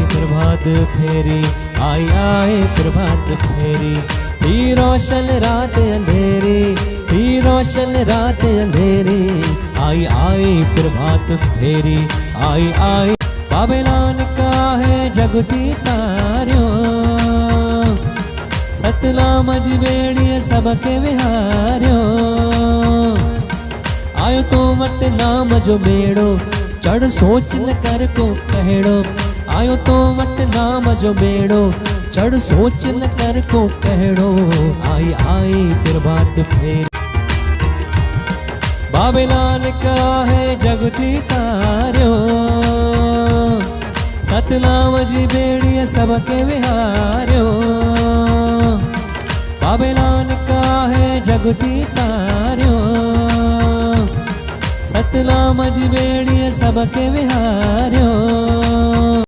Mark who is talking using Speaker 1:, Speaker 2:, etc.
Speaker 1: प्रभात फेरी, आई आए प्रभात फेरी। थी रोशन रात अंधेरी, थी रोशन रात अंधेरी, आई आई प्रभात फेरी, आई आई। बाबेलान का है जगती तार्यो, सतनाम अजमेड़िए सबके विहार्यो। आयो तो वट नाम जो मेड़ो, चढ़ सोच न कर को कहड़ो। आयो तो वट नाम जो मेड़ो, चढ़ सोच न कर को कहड़ो। आई आई प्रभात फेरी। बाबेलान का है जगती तार्यो, सतनाम जी बेड़िए सबके विहार्यो। बाबेलान का है जगती तार्यो, सतनाम जी बेड़िए सबके विहार्यो।